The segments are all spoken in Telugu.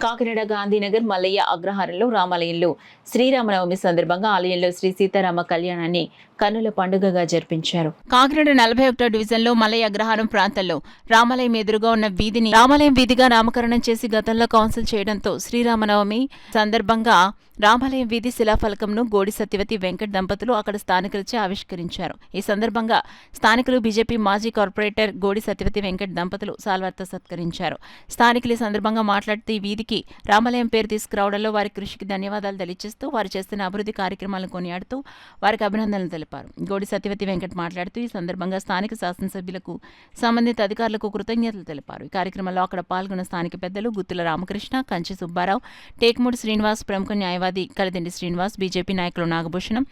కాకినాడ గాంధీనగర్ మల్లయ్య అగ్రహారంలో రామాలయంలో శ్రీరామనవమి సందర్భంగా ఆలయంలో శ్రీ సీతారామ కళ్యాణాన్ని కన్నుల పండుగగా జరిపించారు. కాకినాడ 41వ డివిజన్లో మల్లయ్య అగ్రహారం ప్రాంతంలో రామాలయం ఎదురుగా ఉన్న వీధిని రామాలయం వీధిగా నామకరణం చేసి గతంలో కౌన్సిల్ చేయడంతో శ్రీరామనవమి సందర్భంగా రామాలయం వీధి శిలాఫలకంను గోడి సత్యవతి వెంకట్ దంపతులు అక్కడ స్థానికులచే ఆవిష్కరించారు. ఈ సందర్భంగా స్థానికులు బీజేపీ మాజీ కార్పొరేటర్ గోడి సత్యవతి వెంకట్ దంపతులు సాల్వార్తో సత్కరించారు. స్థానికులు ఈ సందర్భంగా మాట్లాడుతూ ఈ వీధికి రామాలయం పేరు తీసుకురావడంలో వారి కృషికి ధన్యవాదాలు తెలియజేస్తూ వారు చేస్తున్న అభివృద్ధి కార్యక్రమాలను కొనియాడుతూ వారికి అభినందనలు తెలిపారు. గోడి సత్యవతి వెంకట్ మాట్లాడుతూ ఈ సందర్భంగా స్థానిక శాసనసభ్యులకు సంబంధిత అధికారులకు కృతజ్ఞతలు తెలిపారు. ఈ కార్యక్రమంలో అక్కడ పాల్గొన్న స్థానిక పెద్దలు గుత్తుల రామకృష్ణ, కంచి సుబ్బారావు, టేక్మూడి శ్రీనివాస్, ప్రముఖ న్యాయవాది కలిదిండి శ్రీనివాస్, బీజేపీ నాయకులు నాగభూషణం,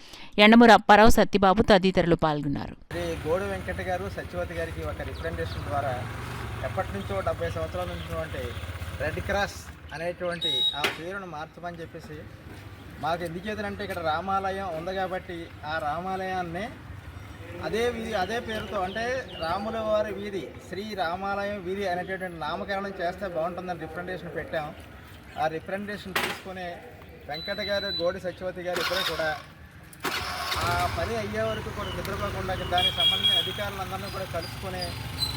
ఎండమూరు అప్పారావు, సత్యబాబు తదితరులు పాల్గొన్నారు. గోడి వెంకట గారు సత్యవతి గారికి ఒక రిప్రజెంటేషన్ ద్వారా ఎప్పటి నుంచో 70 సంవత్సరాల నుంచి రెడ్ క్రాస్ అనేటువంటి ఆ పేరును మార్చమని చెప్పేసి మాకు ఎందుకు చేతనంటే ఇక్కడ రామాలయం ఉంది కాబట్టి ఆ రామాలయాన్ని అదే పేరుతో అంటే రాముల వారి వీధి శ్రీ రామాలయం వీధి అనేటటువంటి నామకరణం చేస్తే బాగుంటుందని రిప్రజెంటేషన్ పెట్టాం. ఆ రిప్రజెంటేషన్ తీసుకునే వెంకట గారు, గోడి సత్యవతి గారు ఇద్దరు కూడా ఆ పని అయ్యే వరకు కూడా నిద్రపోకుండా దానికి సంబంధించిన అధికారులందరినీ కూడా కలుసుకొని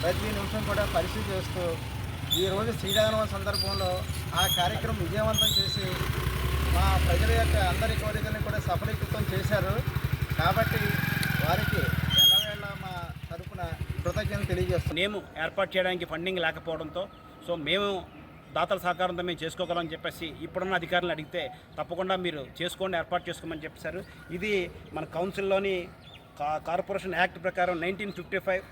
ప్రతి నిమిషం కూడా పరిశీలి చేస్తూ ఈరోజు శ్రీరామనవమి సందర్భంలో ఆ కార్యక్రమం విజయవంతం చేసి మా ప్రజల యొక్క అందరి కోరికలను కూడా సఫలీకృతం చేశారు. కాబట్టి వారికి ఎల్లవేళ మా తరపున కృతజ్ఞతలు తెలియజేస్తాం. మేము ఏర్పాటు చేయడానికి ఫండింగ్ లేకపోవడంతో మేము దాతల సహకారంతో మేము చేసుకోగలమని చెప్పేసి ఇప్పుడున్న అధికారులను అడిగితే తప్పకుండా మీరు చేసుకోండి, ఏర్పాటు చేసుకోమని చెప్పేశారు. ఇది మన కౌన్సిల్లోని కార్పొరేషన్ యాక్ట్ ప్రకారం 1955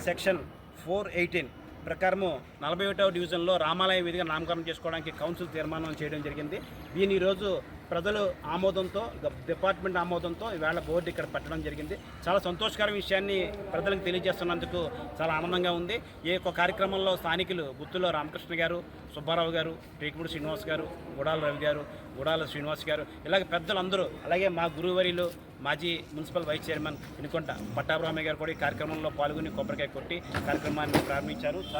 సెక్షన్ 418 ప్రకారము 41వ డివిజన్లో రామాలయ వీధిగా నామకరణం చేసుకోవడానికి కౌన్సిల్ తీర్మానం చేయడం జరిగింది. దీని ఈరోజు ప్రజలు ఆమోదంతో, డిపార్ట్మెంట్ ఆమోదంతో ఈవేళ బోర్డు ఇక్కడ పెట్టడం జరిగింది. చాలా సంతోషకరమైన విషయాన్ని ప్రజలకు తెలియజేస్తున్నందుకు చాలా ఆనందంగా ఉంది. ఈ యొక్క కార్యక్రమంలో స్థానికులు గుత్తులో రామకృష్ణ గారు, సుబ్బారావు గారు, టేకుమూడి శ్రీనివాస్ గారు, గుడాల రవి గారు, గుడాల శ్రీనివాస్ గారు, ఇలాగే పెద్దలందరూ, అలాగే మా గురువర్యులు మాజీ మున్సిపల్ వైస్ చైర్మన్ ఇనుకొంట పట్టాభిరామయ్య గారు కూడా ఈ కార్యక్రమంలో పాల్గొని కొబ్బరికాయ కొట్టి కార్యక్రమాన్ని ప్రారంభించారు.